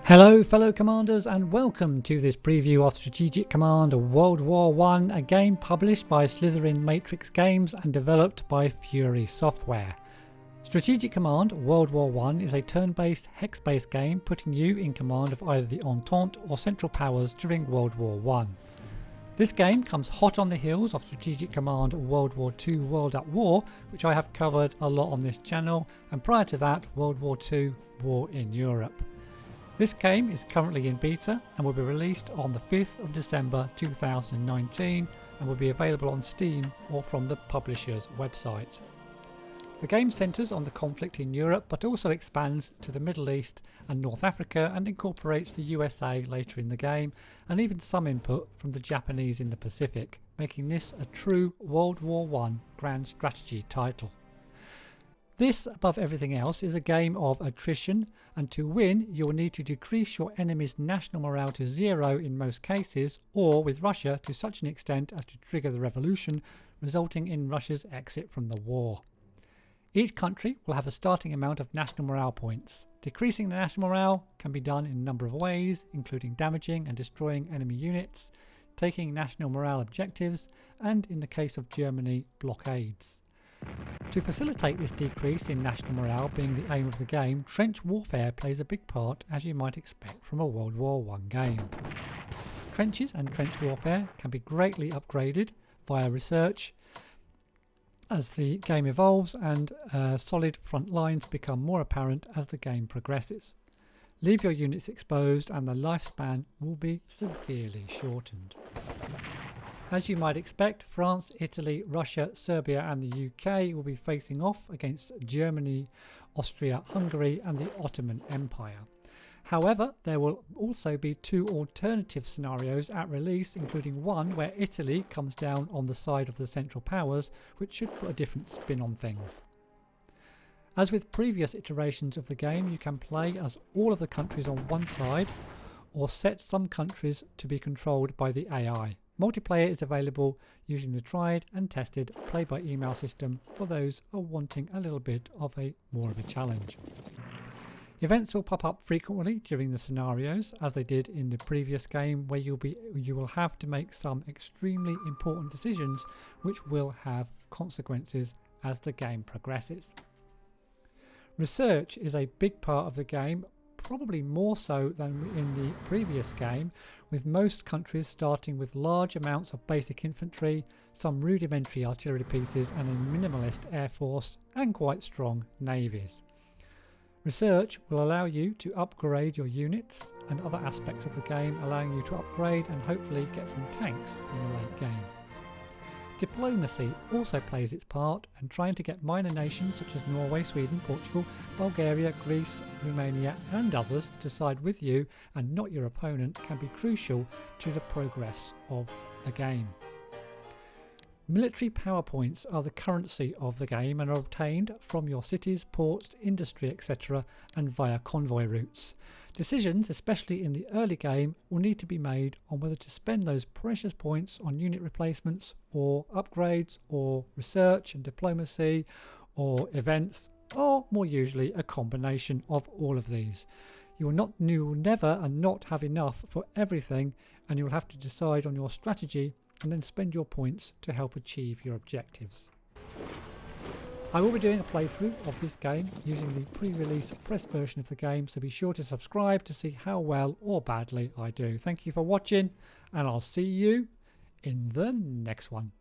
Hello fellow commanders and welcome to this preview of Strategic Command World War I, a game published by Slytherin Matrix Games and developed by Fury Software. Strategic Command World War I is a turn-based hex-based game putting you in command of either the Entente or Central Powers during World War I. This game comes hot on the heels of Strategic Command World War II World at War, which I have covered a lot on this channel, and prior to that World War II War in Europe. This game is currently in beta and will be released on the 5th of December 2019 and will be available on Steam or from the publisher's website. The game centres on the conflict in Europe but also expands to the Middle East and North Africa and incorporates the USA later in the game and even some input from the Japanese in the Pacific, making this a true World War I Grand Strategy title. This, above everything else, is a game of attrition, and to win you will need to decrease your enemy's national morale to 0 in most cases, or with Russia to such an extent as to trigger the revolution, resulting in Russia's exit from the war. Each country will have a starting amount of national morale points. Decreasing the national morale can be done in a number of ways, including damaging and destroying enemy units, taking national morale objectives, and in the case of Germany, blockades. To facilitate this decrease in national morale being the aim of the game, trench warfare plays a big part, as you might expect from a World War I game. Trenches and trench warfare can be greatly upgraded via research as the game evolves and solid front lines become more apparent as the game progresses. Leave your units exposed and the lifespan will be severely shortened. As you might expect, France, Italy, Russia, Serbia and the UK will be facing off against Germany, Austria-Hungary and the Ottoman Empire. However, there will also be two alternative scenarios at release, including one where Italy comes down on the side of the Central Powers, which should put a different spin on things. As with previous iterations of the game, you can play as all of the countries on one side or set some countries to be controlled by the AI. Multiplayer is available using the tried and tested play-by-email system for those who are wanting a little bit of more of a challenge. Events will pop up frequently during the scenarios, as they did in the previous game, where you will have to make some extremely important decisions which will have consequences as the game progresses. Research is a big part of the game, probably more so than in the previous game, with most countries starting with large amounts of basic infantry, some rudimentary artillery pieces and a minimalist air force and quite strong navies. Research will allow you to upgrade your units and other aspects of the game, allowing you to upgrade and hopefully get some tanks in the late game. Diplomacy also plays its part, and trying to get minor nations such as Norway, Sweden, Portugal, Bulgaria, Greece, Romania and others to side with you and not your opponent can be crucial to the progress of the game. Military power points are the currency of the game and are obtained from your cities, ports, industry, etc. and via convoy routes. Decisions, especially in the early game, will need to be made on whether to spend those precious points on unit replacements or upgrades or research and diplomacy or events, or more usually a combination of all of these. You will never and not have enough for everything, and you will have to decide on your strategy and then spend your points to help achieve your objectives. I will be doing a playthrough of this game using the pre-release press version of the game, so be sure to subscribe to see how well or badly I do. Thank you for watching, and I'll see you in the next one.